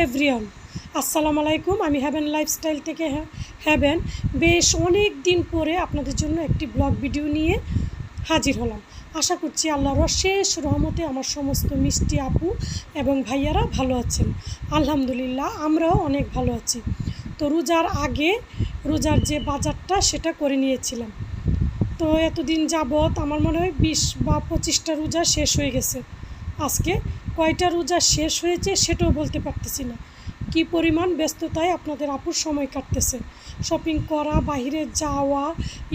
Everyone, আসসালামু আলাইকুম। আমি হ্যাভেন লাইফস্টাইল থেকে হ্যাভেন বেশ অনেক দিন পরে আপনাদের জন্য একটি ব্লগ ভিডিও নিয়ে হাজির হলাম। আশা করছি আল্লাহর অশেষ রহমতে আমার সমস্ত মিষ্টি আপু এবং ভাইয়ারা ভালো আছেন। আলহামদুলিল্লাহ, আমরাও অনেক ভালো আছি। তো রোজার আগে রোজার যে বাজারটা সেটা করে নিয়েছিলাম। তো এতদিন যাবৎ আমার মনে হয় 20 বা 25টা রোজা শেষ হয়ে গেছে। আজকে কয়টা রোজা শেষ হয়েছে সেটাও বলতে পারতেছি না। কি পরিমাণ ব্যস্ততায় আপনাদের আপুর সময় কাটতেছে। শপিং করা, বাইরে যাওয়া,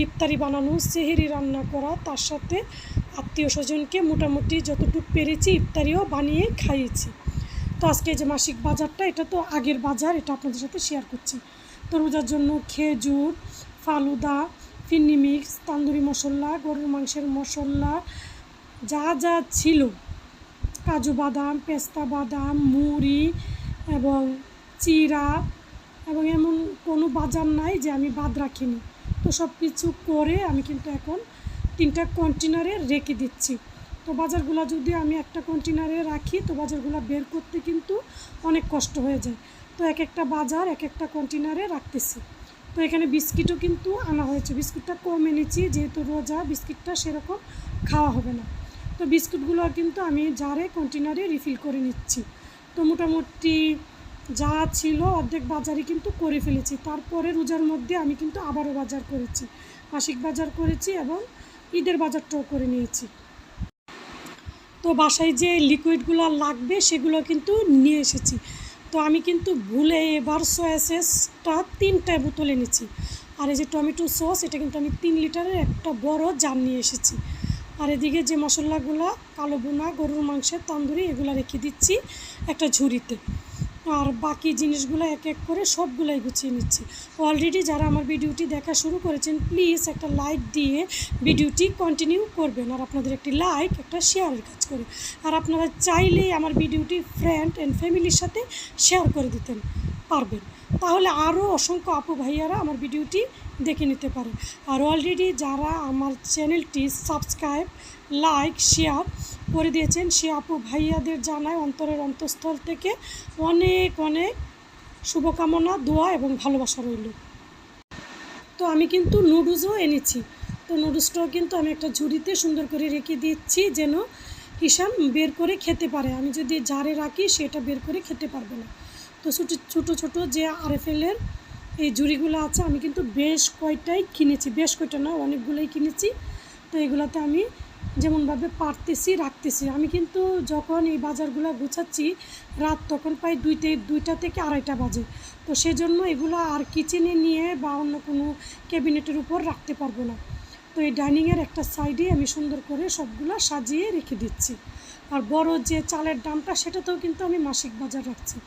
ইফতারি বানানো, সেহরি রান্না করা, তার সাথে আত্মীয় স্বজনকে মোটামুটি যতটুকু পেরেছি ইফতারিও বানিয়ে খাইয়েছি। তো আজকে যে মাসিক বাজারটা, এটা তো আগের বাজার, এটা আপনাদের সাথে শেয়ার করছি। তো রোজার জন্য খেজুর, ফালুদা, ফিন্নি মিক্স, তান্দুরি মশলা, গরুর মাংসের মশলা, যা যা ছিল, কাজু বাদাম, পেস্তা বাদাম, মুড়ি এবং চিরা, এবং এমন কোনো বাজার নাই যে আমি বাদ রাখিনি। তো সব কিছু করে আমি কিন্তু এখন 3টা কন্টেনারে রেখে দিচ্ছি। তো বাজারগুলো যদি আমি একটা কন্টেনারে রাখি তো বাজারগুলো বের করতে কিন্তু অনেক কষ্ট হয়ে যায়। তো এক একটা বাজার এক একটা কন্টেনারে রাখতেছি। তো এখানে বিস্কিটও কিন্তু আনা হয়েছে। বিস্কুটটা কম এনেছি, যেহেতু রোজা বিস্কিটটা সেরকম খাওয়া হবে না। তো বিস্কুটগুলো কিন্তু আমি জারে কন্টেনারে রিফিল করে নিচ্ছি। তো মোটামুটি যা ছিল অর্ধেক বাজারই কিন্তু করে ফেলেছি। তারপরে রোজার মধ্যে আমি কিন্তু আবারও বাজার করেছি, মাসিক বাজার করেছি এবং ঈদের বাজারটাও করে নিয়েছি। তো বাসায় যে লিকুইডগুলো লাগবে সেগুলো কিন্তু নিয়ে এসেছি। তো আমি কিন্তু ভুলে এবার সয়া সসটা 3টা বোতল এনেছি। আর এই যে টমেটো সস, এটা কিন্তু আমি 3 লিটারের একটা বড় জার নিয়ে এসেছি। আর এদিকে যে মশলাগুলো, কালো বোনা, গরুর মাংসের তান্দুরি, এগুলো রেখে দিচ্ছি একটা ঝুড়িতে। আর বাকি জিনিসগুলো এক এক করে সবগুলাই গুছিয়ে নিচ্ছি। অলরেডি যারা আমার ভিডিওটি দেখা শুরু করেছেন প্লিজ একটা লাইক দিয়ে ভিডিওটি কন্টিনিউ করবেন। আর আপনাদের একটি লাইক একটা শেয়ারের কাজ করে। আর আপনারা চাইলেই আমার ভিডিওটি ফ্রেন্ড অ্যান্ড ফ্যামিলির সাথে শেয়ার করে দিতেন পারবেন, তাহলে আরও অসংখ্য আপু ভাইয়ারা আমার ভিডিওটি দেখে নিতে পারে। আর অলরেডি যারা আমার চ্যানেলটি সাবস্ক্রাইব, লাইক, শেয়ার করে দিয়েছেন সে আপু ভাইয়াদের জানায় অন্তরের অন্তঃস্থল থেকে অনেক অনেক শুভকামনা, দোয়া এবং ভালোবাসা রইল। তো আমি কিন্তু নুডলসও এনেছি। তো নুডলসটাও কিন্তু আমি একটা ঝুড়িতে সুন্দর করে রেখে দিচ্ছি যেন কিষান বের করে খেতে পারে। আমি যদি জারে রাখি সেটা বের করে খেতে পারবে না। তো ছোটো ছোটো যে আরএফএলের এই ঝুড়িগুলো আছে আমি কিন্তু বেশ কয়টাই কিনেছি, বেশ কয়টা না অনেকগুলোই কিনেছি। তো এগুলোতে আমি যেমনভাবে পারতেছি রাখতেছি। আমি কিন্তু যখন এই বাজারগুলো গুছাচ্ছি রাত তখন প্রায় 2টা থেকে 2:30 বাজে। তো সেজন্য এগুলো আর কিচেনে নিয়ে বা অন্য কোনো ক্যাবিনেটের উপর রাখতে পারবো না। তো এই ডাইনিংয়ের একটা সাইডে আমি সুন্দর করে সবগুলো সাজিয়ে রেখে দিচ্ছি। আর বড় যে চালের দামটা সেটাতেও কিন্তু আমি মাসিক বাজার রাখছি,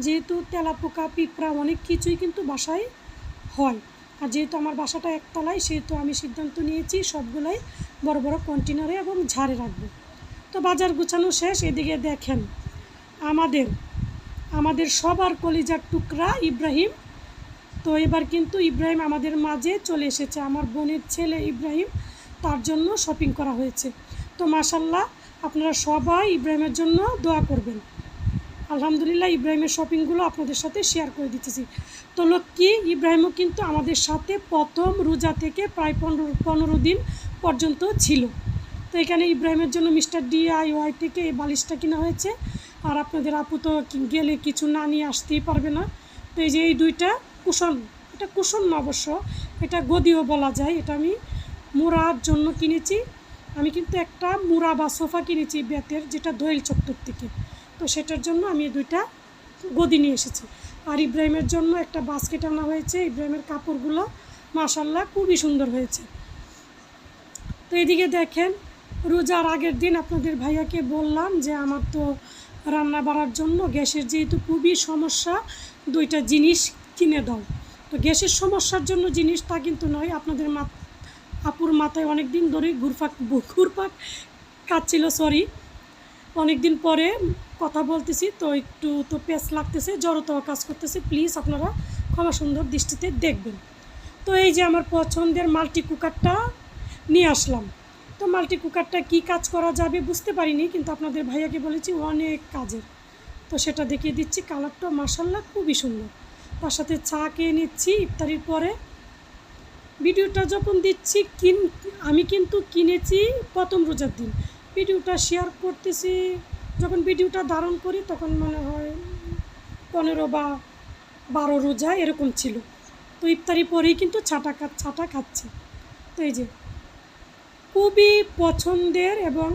যেহেতু তেলাপোকা, পিঁপড়া অনেক কিছুই কিন্তু বাসায় হয়। আর যেহেতু আমার বাসাটা একতলায় সেহেতু আমি সিদ্ধান্ত নিয়েছি সবগুলাই বড় বড় কন্টেনারে এবং ঝাড়ে রাখবো। তো বাজার গুছানো শেষ। এদিকে দেখেন আমাদের সবার কলিজার টুকরা ইব্রাহিম। তো এবার কিন্তু ইব্রাহিম আমাদের মাঝে চলে এসেছে। আমার বোনের ছেলে ইব্রাহিম, তার জন্য শপিং করা হয়েছে। তো মাশাল্লাহ, আপনারা সবাই ইব্রাহিমের জন্য দোয়া করবেন। আলহামদুলিল্লাহ, ইব্রাহিমের শপিংগুলো আপনাদের সাথে শেয়ার করে দিতেছি। তো লক্ষ্মী ইব্রাহিমও কিন্তু আমাদের সাথে প্রথম রোজা থেকে প্রায় 15 দিন পর্যন্ত ছিল। তো এখানে ইব্রাহিমের জন্য মিস্টার DIY থেকে এই বালিশটা কেনা হয়েছে। আর আপনাদের আপু তো গেলে কিছু না নিয়ে আসতেই পারবে না। তো এই যে এই 2টা কুশন, এটা কুশন না অবশ্য, এটা গদিও বলা যায়। এটা আমি মুড়ার জন্য কিনেছি। আমি কিন্তু একটা মুড়া বা সোফা কিনেছি বেতের, যেটা দোয়েল চত্বর থেকে। তো সেটার জন্য আমি 2টা গদি নিয়ে এসেছি। আর ইব্রাহিমের জন্য একটা বাস্কেট আনা হয়েছে। ইব্রাহিমের কাপড়গুলো মাশাল্লাহ খুবই সুন্দর হয়েছে। তো এদিকে দেখেন, রোজার আগের দিন আপনাদের ভাইয়াকে বললাম যে আমার তো রান্না বাড়ার জন্য গ্যাসের যেহেতু খুবই সমস্যা, 2টা জিনিস কিনে দাও। তো গ্যাসের সমস্যার জন্য জিনিস তা কিন্তু নয়, আপনাদের আপুর মাথায় অনেক দিন ধরে ঘুরপাক কাটছিল, সরি, অনেক দিন পরে কথা বলতেছি তো একটু তো পেঁচ লাগতেছে, জড়তাও কাজ করতেছে, প্লিজ আপনারা ক্ষমা সুন্দর দৃষ্টিতে দেখবেন। তো এই যে আমার পছন্দের মাল্টি কুকারটা নিয়ে আসলাম। তো মাল্টি কুকারটা কী কাজ করা যাবে বুঝতে পারিনি, কিন্তু আপনাদের ভাইয়াকে বলেছি অনেক কাজের। তো সেটা দেখিয়ে দিচ্ছি। কালারটা মাশাআল্লাহ খুবই সুন্দর। তার সাথে চা খেয়ে নিচ্ছি ইফতারির পরে। ভিডিওটা যখন দিচ্ছি আমি কিন্তু কিনেছি প্রথম রোজার দিন। ভিডিওটা শেয়ার করতেছি, যখন ভিডিওটা ধারণ করি তখন মনে হয় 15 বা 12 রোজা এরকম ছিল। তো ইফতারি পরেই কিন্তু ছাটা খাচ্ছি। তো এই যে খুবই পছন্দের, এবং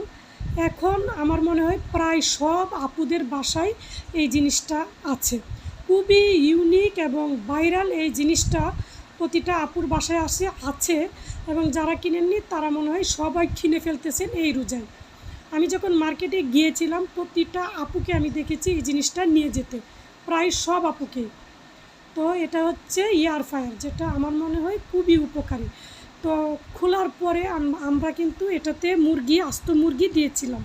এখন আমার মনে হয় প্রায় সব আপুদের বাসায় এই জিনিসটা আছে। খুবই ইউনিক এবং ভাইরাল এই জিনিসটা প্রতিটা আপুর বাসায় আছে, এবং যারা কিনেননি তারা মনে হয় সবাই কিনে ফেলতেছেন এই রোজায়। আমি যখন মার্কেটে গিয়েছিলাম প্রতিটা আপুকে আমি দেখেছি এই জিনিসটা নিয়ে যেতে, প্রায় সব আপুকেই। তো এটা হচ্ছে এয়ার ফ্রায়ার, যেটা আমার মনে হয় খুবই উপকারী। তো খোলার পরে আমরা কিন্তু এটাতে আস্ত মুরগি দিয়েছিলাম,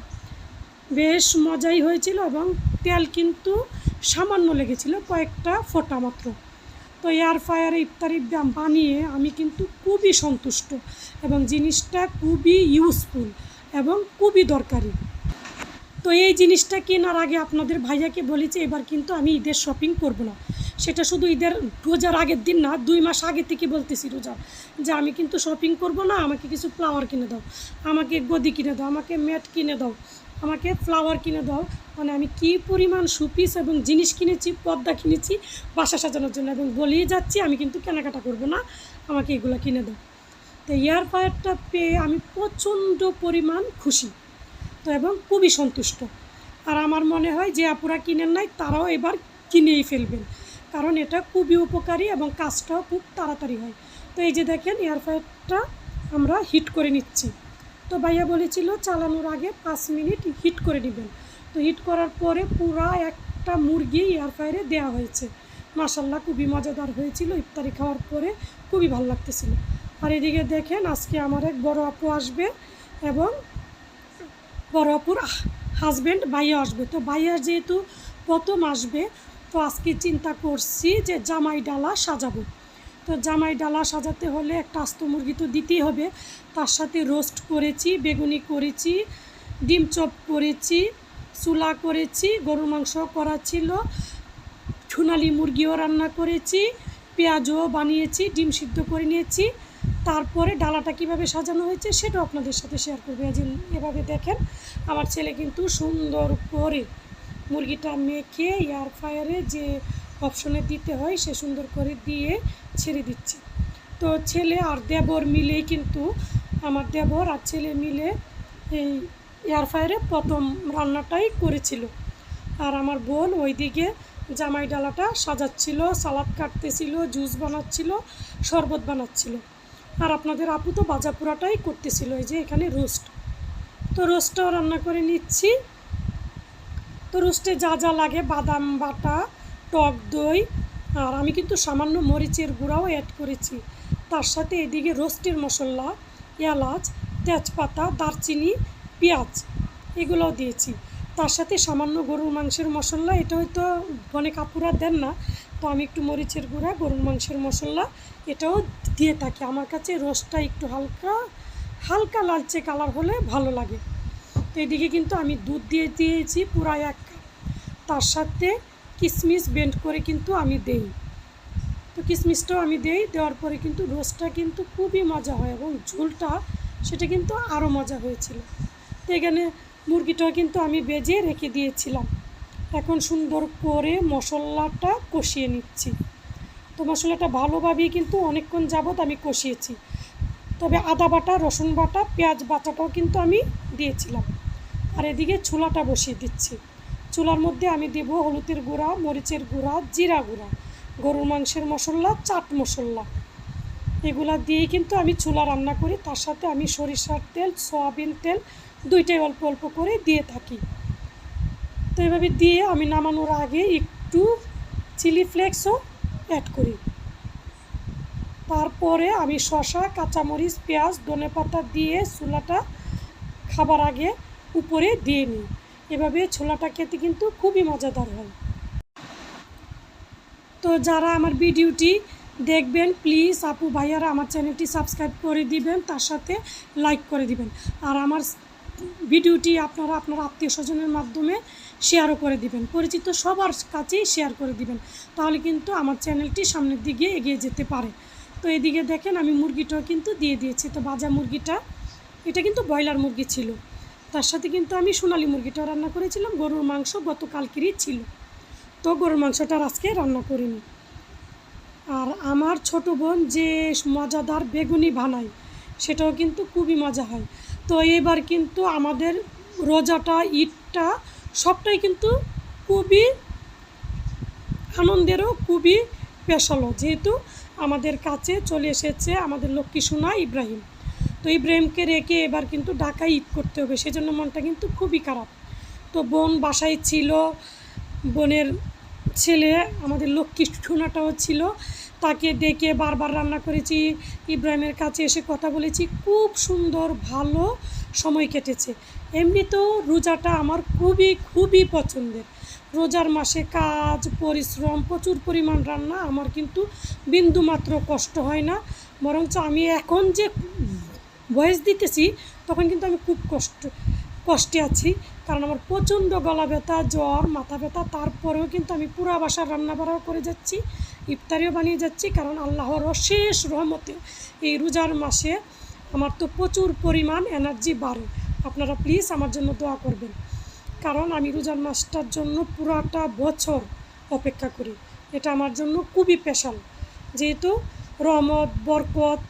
বেশ মজাই হয়েছিল, এবং তেল কিন্তু সামান্য লেগেছিল, কয়েকটা ফোঁটা মাত্র। তো এয়ার ফ্রায়ারে ইফতারি বানিয়ে আমি কিন্তু খুবই সন্তুষ্ট, এবং জিনিসটা খুবই ইউজফুল এবং খুবই দরকারি। তো এই জিনিসটা কেনার আগে আপনাদের ভাইয়াকে বলেছি এবার কিন্তু আমি ঈদের শপিং করব না। সেটা শুধু ঈদের রোজার আগের দিন না, 2 মাস আগে থেকে বলতেছি রোজার, যে আমি কিন্তু শপিং করব না, আমাকে কিছু ফ্লাওয়ার কিনে দাও, আমাকে গদি কিনে দাও, আমাকে ম্যাট কিনে দাও, আমাকে ফ্লাওয়ার কিনে দাও। মানে আমি কী পরিমাণ সুপিস এবং জিনিস কিনেছি, পর্দা কিনেছি বাসা সাজানোর জন্য, এবং বলেই যাচ্ছি আমি কিন্তু কেনাকাটা করব না, আমাকে এগুলো কিনে দাও। তো এয়ার ফ্রায়ারটা পেয়ে আমি প্রচণ্ড পরিমাণ খুশি, তো এবং খুবই সন্তুষ্ট। আর আমার মনে হয় যে আপুরা কিনেন নাই তারাও এবার কিনেই ফেলবেন, কারণ এটা খুবই উপকারী এবং কাজটাও খুব তাড়াতাড়ি হয়। তো এই যে দেখেন এয়ার ফ্রায়ারটা আমরা হিট করে নিচ্ছি। তো ভাইয়া বলেছিল চালানোর আগে 5 মিনিট হিট করে নেবেন। তো হিট করার পরে পুরা একটা মুরগি এয়ার ফ্রায়ারে দেওয়া হয়েছে। মাশাআল্লাহ খুবই মজাদার হয়েছিল, ইফতারি খাওয়ার পরে খুবই ভালো লাগতেছিল। আর এদিকে দেখেন আজকে আমার এক বড় আপু আসবে, এবং বড় আপুর হাজব্যান্ড ভাইয়া আসবে। তো ভাইয়া যেহেতু প্রথম আসবে, তো আজকে চিন্তা করছি যে জামাই ডালা সাজাবো। তো জামাই ডালা সাজাতে হলে একটা আস্ত মুরগি তো দিতেই হবে, তার সাথে রোস্ট করেছি, বেগুনি করেছি, ডিম চপ করেছি, চুলা করেছি, গরুর মাংস করা ছিল, সোনালি মুরগিও রান্না করেছি, পেঁয়াজও বানিয়েছি, ডিম সিদ্ধ করে নিয়েছি। তারপরে ডালাটা কিভাবে সাজানো হয়েছে সেটাও আপনাদের সাথে শেয়ার করবো। এভাবে দেখেন আমার ছেলে কিন্তু সুন্দর করে মুরগিটা মেখে এয়ার ফ্রায়ারে যে অপশনে দিতে হয় সে সুন্দর করে দিয়ে ছেড়ে দিচ্ছে। তো ছেলে আর দেবর মিলেই কিন্তু, আমার দেবর আর ছেলে মিলে এই এয়ার ফ্রায়ারে প্রথম রান্নাটাই করেছিল। আর আমার বোন ওইদিকে জামাই ডালাটা সাজাচ্ছিল, সালাদ কাটতেছিল, জুস বানাচ্ছিল, শরবত বানাচ্ছিল। আর আপনাদের আপু তো ভাজা পোড়াটাই করতেছিল। এই যে এখানে রোস্ট, তো রোস্টটাও রান্না করে নিচ্ছি। তো রোস্টে যা যা লাগে বাদাম বাটা, টক দই, আর আমি কিন্তু সামান্য মরিচের গুঁড়াও অ্যাড করেছি। তার সাথে এদিকে রোস্টের মশলা, এলাচ, তেজপাতা, দারচিনি, পেঁয়াজ এগুলোও দিয়েছি। তার সাথে সামান্য গরুর মাংসের মশলা, এটা হয়তো অনেক আপুরা দেন না, তো আমি একটু মরিচের গুঁড়া, গরুর মাংসের মশলা এটাও দিয়ে থাকি। আমার কাছে রোস্টটা একটু হালকা লালচে কালার হলে ভালো লাগে। তো এদিকে কিন্তু আমি দুধ দিয়ে দিয়েছি পুরা 1 কাপ, তার সাথে কিশমিশ বেন্ড করে কিন্তু আমি দেই। তো কিশমিশটাও আমি দেওয়ার পরে কিন্তু রোস্টটা কিন্তু খুবই মজা হয়, এবং ঝোলটা সেটা কিন্তু আরও মজা হয়েছিল। তো এখানে মুরগিটাও কিন্তু আমি ভেজে রেখে দিয়েছিলাম। এখন সুন্দর করে মশলাটা কষিয়ে নিচ্ছি। তো মশলাটা ভালোভাবেই কিন্তু অনেকক্ষণ যাবৎ আমি কষিয়েছি। তবে আদা বাটা, রসুন বাটা, পেঁয়াজ বাটাটাও কিন্তু আমি দিয়েছিলাম। আর এদিকে চুলাটা বসিয়ে দিচ্ছি। চুলার মধ্যে আমি দেব হলুদের গুঁড়া, মরিচের গুঁড়া, জিরা গুঁড়া, গরুর মাংসের মশলা, চাট মশলা, এগুলা দিয়েই কিন্তু আমি চুলা রান্না করি। তার সাথে আমি সরিষার তেল, সয়াবিন তেল দুইটাই অল্প অল্প করে দিয়ে থাকি। তো এভাবে দিয়ে আমি নামানোর আগে একটু চিলি ফ্লেক্সও অ্যাড করি। তারপরে আমি শসা, কাঁচামরিচ, পেঁয়াজ, ধনেপাতা দিয়ে চুলাটা খাবার আগে উপরে দিয়ে নিই। এভাবে ছোলাটা খেতে কিন্তু খুবই মজাদার হয়। তো যারা আমার ভিডিওটি দেখবেন প্লিজ আপু ভাইয়ারা আমার চ্যানেলটি সাবস্ক্রাইব করে দিবেন, তার সাথে লাইক করে দিবেন। আর আমার ভিডিওটি আপনারা আপনার আত্মীয় স্বজনের মাধ্যমে শেয়ারও করে দিবেন, পরিচিত সবার কাছেই শেয়ার করে দিবেন, তাহলে কিন্তু আমার চ্যানেলটি সামনের দিকে এগিয়ে যেতে পারে। তো এদিকে দেখেন আমি মুরগিটাও কিন্তু দিয়ে দিয়েছি। তো ভাজা মুরগিটা, এটা কিন্তু ব্রয়লার মুরগি ছিল, তার সাথে কিন্তু আমি সোনালী মুরগিটাও রান্না করেছিলাম। গরুর মাংস গতকালকেরই ছিল, তো গরুর মাংসটা আজকে রান্না করিনি। আর আমার ছোট বোন যে মজাদার বেগুনি বানায়, সেটাও কিন্তু খুবই মজা হয়। তো এবার কিন্তু আমাদের রোজাটা, ঈদটা সবটাই কিন্তু খুবই আনন্দেরও, খুবই স্পেশালও, যেহেতু আমাদের কাছে চলে এসেছে আমাদের লক্ষ্মী সোনা ইব্রাহিম। তো ইব্রাহিমকে রেখে এবার কিন্তু ঢাকায় ঈদ করতে হবে, সেজন্য মনটা কিন্তু খুবই খারাপ। তো বোন বাসায় ছিল, বোনের ছেলে আমাদের লক্ষ্মী সোনাটাও ছিল, তাকে ডেকে বারবার রান্না করেছি, ইব্রাহিমের কাছে এসে কথা বলেছি, খুব সুন্দর ভালো সময় কেটেছে। এমনিতেও রোজাটা আমার খুবই খুবই পছন্দের। রোজার মাসে কাজ, পরিশ্রম, প্রচুর পরিমাণ রান্না, আমার কিন্তু বিন্দুমাত্র কষ্ট হয় না। বরঞ্চ আমি এখন যে ভয়েস দিতেছি তখন কিন্তু আমি খুব কষ্টে আছি, কারণ আমার প্রচণ্ড গলা ব্যথা, জ্বর, মাথা ব্যথা, তারপরেও কিন্তু আমি পুরা বাসার রান্না বাড়াও করে যাচ্ছি, ইফতারিও বানিয়ে যাচ্ছি, কারণ আল্লাহর অশেষ রহমতে এই রোজার মাসে আমার তো প্রচুর পরিমাণ এনার্জি বাড়ে। আপনারা প্লিজ আমার জন্য দোয়া করবেন, কারণ আমি রোজার মাসটার জন্য পুরাটা বছর অপেক্ষা করি। এটা আমার জন্য খুবই স্পেশাল, যেহেতু রহমত, বরকত,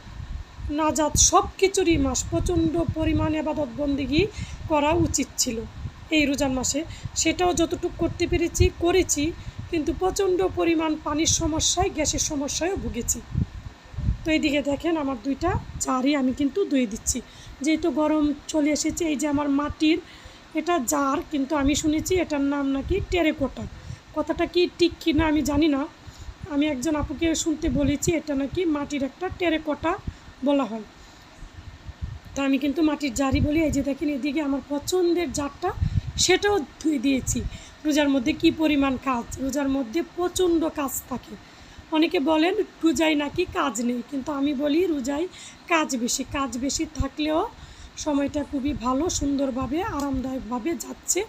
নাজাত সব কিছুরই মাস, প্রচণ্ড পরিমাণ ইবাদত বন্দেগি করা উচিত ছিল এই রোজার মাসে, সেটাও যতটুকু করতে করেছি, কিন্তু প্রচণ্ড পরিমাণ পানির সমস্যায়, গ্যাসের সমস্যায়ও ভুগেছি। তো এইদিকে দেখেন আমার দুইটা জারই আমি কিন্তু ধুয়ে দিচ্ছি, যেহেতু গরম চলে এসেছে। এই যে আমার মাটির এটা জার, কিন্তু আমি শুনেছি এটার নাম নাকি টেরেকোটা, কথাটা কি ঠিক কি না আমি জানি না। আমি একজন আপুকে শুনতে বলেছি এটা নাকি মাটির একটা টেরেকোটা বলা হয়, তো আমি কিন্তু মাটির জারই বলি। এই যে দেখেন এদিকে আমার পছন্দের জারটা, সেটাও ধুয়ে দিয়েছি। রোজার মধ্যে কি পরিমাণ কাজ, রোজার মধ্যে প্রচণ্ড কাজ থাকে। অনেকে বলেন রোজায় নাকি কাজ নেই, কিন্তু আমি বলি রোজায় কাজ বেশি। কাজ বেশি থাকলেও সময়টা খুবই ভালো, সুন্দরভাবে, আরামদায়কভাবে যাচ্ছে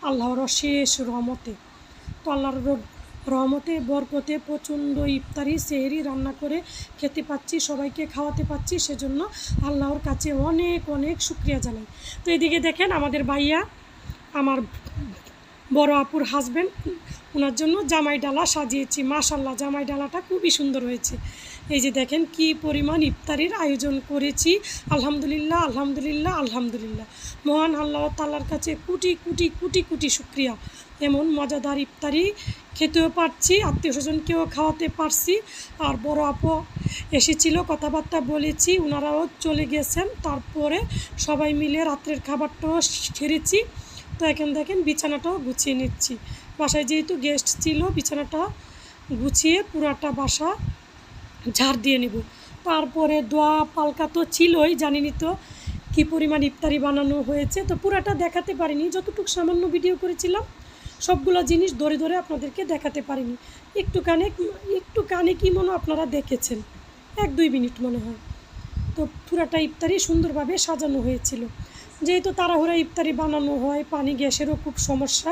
আল্লাহর অশেষ রহমতে। তো আল্লাহর রহমতে, বরকতে প্রচণ্ড ইফতারি, সেহরি রান্না করে খেতে পাচ্ছি, সবাইকে খাওয়াতে পাচ্ছি, সেজন্য আল্লাহর কাছে অনেক অনেক শুকরিয়া জানাই। তো এদিকে দেখেন আমাদের ভাইয়া, আমার বড় আপুর হাজব্যান্ড, ওনার জন্য জামাই ডালা সাজিয়েছি। মাশাল্লাহ, জামাই ডালাটা খুবই সুন্দর হয়েছে। এই যে দেখেন কি পরিমাণ ইফতারির আয়োজন করেছি। আলহামদুলিল্লাহ, আলহামদুলিল্লাহ, আলহামদুলিল্লাহ। মহান আল্লাহ তাআলার কাছে কোটি কোটি কোটি কোটি শুকরিয়া, এমন মজাদার ইফতারি খেতেও পারছি, আত্মীয় স্বজনকেও খাওয়াতে পারছি। আর বড় আপু এসেছিল, কথাবার্তা বলেছি, ওনারাও চলে গেছেন। তারপরে সবাই মিলে রাত্রের খাবারটাও সেরেছি। তো এখন দেখেন বিছানাটাও গুছিয়ে নিচ্ছি। বাসায় যেহেতু গেস্ট ছিল, বিছানাটা গুছিয়ে পুরাটা বাসা ঝাড় দিয়ে নেব। তারপরে দোয়া পালকা তো ছিলই, জানিনি তো কী পরিমাণ ইফতারি বানানো হয়েছে। তো পুরাটা দেখাতে পারিনি, যতটুকু সামান্য ভিডিও করেছিলাম সবগুলো জিনিস ধরে ধরে আপনাদেরকে দেখাতে পারিনি। একটু কানে কি মনে আপনারা দেখেছেন, 1-2 মিনিট মনে হয়। তো পুরাটা ইফতারি সুন্দরভাবে সাজানো হয়েছিল। যেহেতু তাড়াহুড়া ইফতারি বানানো হয়, পানি গ্যাসেরও খুব সমস্যা,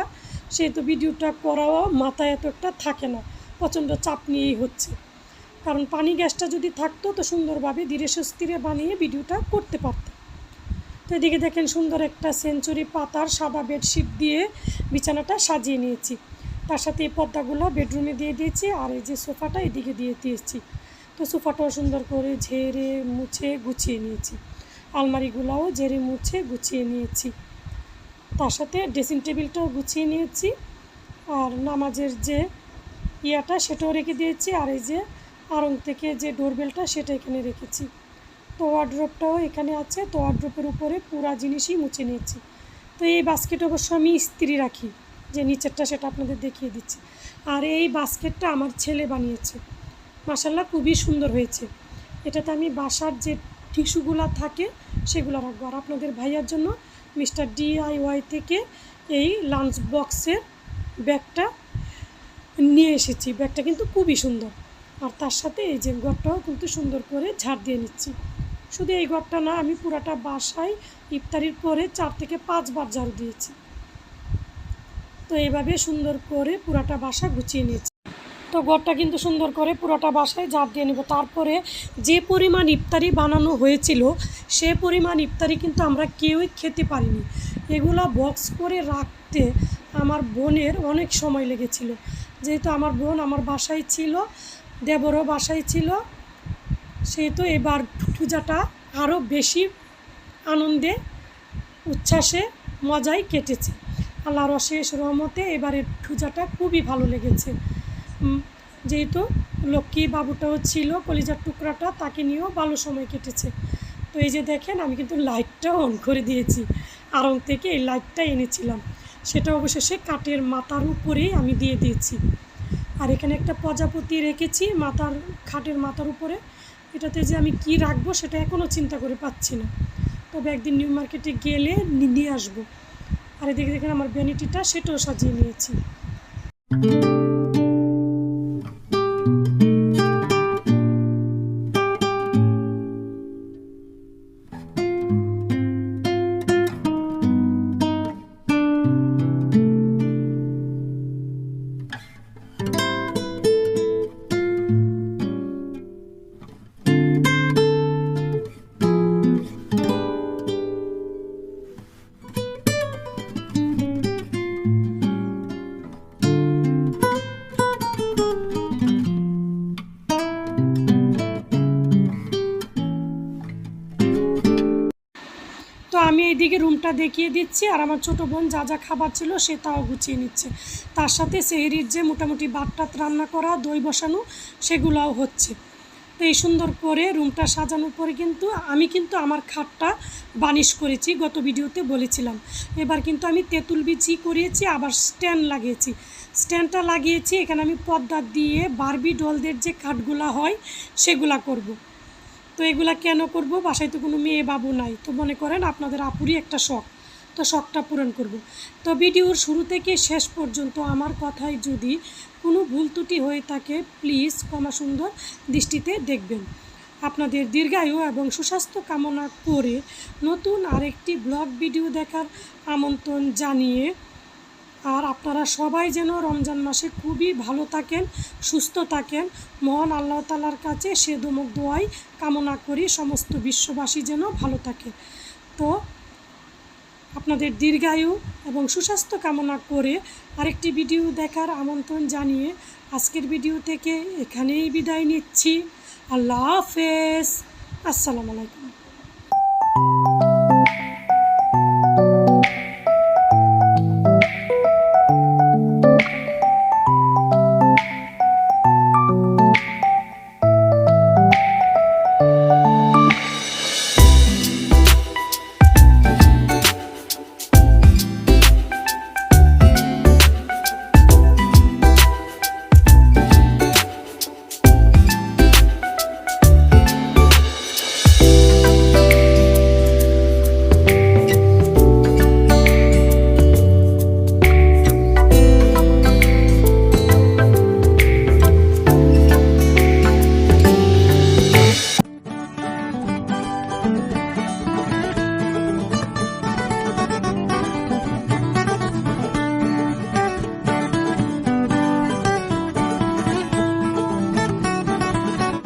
সেহেতু ভিডিওটা করাও মাথায় এত একটা থাকে না, প্রচণ্ড চাপ নিয়েই হচ্ছে। কারণ পানি গ্যাসটা যদি থাকতো তো সুন্দরভাবে ধীরে সুস্থিরে বানিয়ে ভিডিওটা করতে পারতাম। তো এদিকে দেখেন সুন্দর একটা সেঞ্চুরি পাতার সাদা বেডশিট দিয়ে বিছানাটা সাজিয়ে নিয়েছি। তার সাথে এই পর্দাগুলো বেডরুমে দিয়ে দিয়েছি, আর এই যে সোফাটা এদিকে দিয়ে দিয়েছি। তো সোফাটাও সুন্দর করে ঝেড়ে মুছে গুছিয়ে নিয়েছি, আলমারিগুলোও ঝেড়ে মুছে গুছিয়ে নিয়েছি। তার সাথে ড্রেসিং টেবিলটাও গুছিয়ে নিয়েছি, আর নামাজের যে ইয়াটা সেটাও রেখে দিয়েছি, আর এই যে আড়ং থেকে যে ডোরবেলটা সেটা এখানে রেখেছি। তো ওয়ার্ড্রপটাও এখানে আছে, তো ওয়ার্ড্রপের উপরে পুরা জিনিসই মুছে নিয়েছি। তো এই বাস্কেট অবশ্য আমি ইস্ত্রি রাখি, যে নিচেরটা সেটা আপনাদের দেখিয়ে দিচ্ছি। আর এই বাস্কেটটা আমার ছেলে বানিয়েছে, মাশাল্লাহ খুবই সুন্দর হয়েছে। এটাতে আমি বাসার যে টিস্যুগুলো থাকে সেগুলো রাখবো। আর আপনাদের ভাইয়ার জন্য মিস্টার DIY থেকে এই লাঞ্চ বক্সের ব্যাগটা নিয়ে এসেছি। ব্যাগটা কিন্তু খুবই সুন্দর, আর তার সাথে এই যে ঘরটাও কিন্তু সুন্দর করে ঝাড় দিয়ে নিচ্ছি। শুধু এই ঘরটা না, আমি পুরাটা বাসায় ইফতারির পরে 4 থেকে 5 বার ঝাড়ু দিয়েছি। তো এইভাবে সুন্দর করে পুরাটা বাসা গুছিয়ে নিচ্ছি। তো ঘরটা কিন্তু সুন্দর করে পুরোটা বাসায় ঝাড় দিয়ে নেব। তারপরে যে পরিমাণ ইফতারি বানানো হয়েছিল সে পরিমাণ ইফতারি কিন্তু আমরা কেউই খেতে পারিনি। এগুলা বক্স করে রাখতে আমার বোনের অনেক সময় লেগেছিল, যেহেতু আমার বোন আমার বাসায় ছিল, দেবরও বাসায় ছিল, সেহেতু এবার পূজাটা আরও বেশি আনন্দে উচ্ছ্বাসে মজায় কেটেছে। আল্লাহর অশেষ রহমতে এবারের পূজাটা খুবই ভালো লেগেছে। যেহেতু লক্ষ্মী বাবুটাও ছিল, কলিজার টুকরাটা, তাকে নিয়েও ভালো সময় কেটেছে। তো এই যে দেখেন আমি কিন্তু লাইটটা অন করে দিয়েছি, আড়ং থেকে এই লাইটটা এনেছিলাম, সেটা অবশেষে কাঠের মাথার উপরেই আমি দিয়ে দিয়েছি। আর এখানে একটা প্রজাপতি রেখেছি খাটের মাথার উপরে। এটাতে যে আমি কি রাখবো সেটা এখনও চিন্তা করে পাচ্ছি না, তবে একদিন নিউ মার্কেটে গেলে নিয়ে আসবো। আর এদিকে দেখেন আমার ভ্যানিটিটা, সেটাও সাজিয়ে নিয়েছি। তো আমি এইদিকে রুমটা দেখিয়ে দিচ্ছি, আর আমার ছোটো বোন যা যা খাবার ছিল সে তাও গুছিয়ে নিচ্ছে। তার সাথে সেহরির যে মোটামুটি ভাত রান্না করা, দই বসানো, সেগুলোও হচ্ছে। তো এই সুন্দর করে রুমটা সাজানোর পরে আমি কিন্তু আমার খাটটা বানিশ করেছি, গত ভিডিওতে বলেছিলাম। এবার কিন্তু আমি তেঁতুল বিচি করিয়েছি, আবার স্ট্যান্ডটা লাগিয়েছি। এখানে আমি পর্দা দিয়ে বারবি ডলদের যে কাঠগুলা হয় সেগুলা করব। তো এগুলা কেন করব, বাসায় তো কোনো মেয়ে বাবু নাই, তো মনে করেন আপনাদের আপুরই একটা শখ, তো শখটা পূরণ করব। তো ভিডিওর শুরু থেকে শেষ পর্যন্ত আমার কথায় যদি কোনো ভুল ত্রুটি হয়ে থাকে প্লিজ ক্ষমা সুন্দর দৃষ্টিতে দেখবেন। আপনাদের দীর্ঘায়ু এবং সুস্বাস্থ্য কামনা করে নতুন আরেকটি ব্লগ ভিডিও দেখার আমন্ত্রণ জানিয়ে, আর আপনারা সবাই যেন রমজান মাসে খুবই ভালো থাকেন, সুস্থ থাকেন, মহান আল্লাহ তাআলার কাছে সে দোয়াই কামনা করি সমস্ত বিশ্ববাসী যেন ভালো থাকে। তো আপনাদের দীর্ঘায়ু এবং সুস্বাস্থ্য কামনা করে আরেকটি ভিডিও দেখার আমন্ত্রণ জানিয়ে আজকের ভিডিও থেকে এখানেই বিদায় নিচ্ছি। আল্লাহ হাফেজ, আসসালামু আলাইকুম।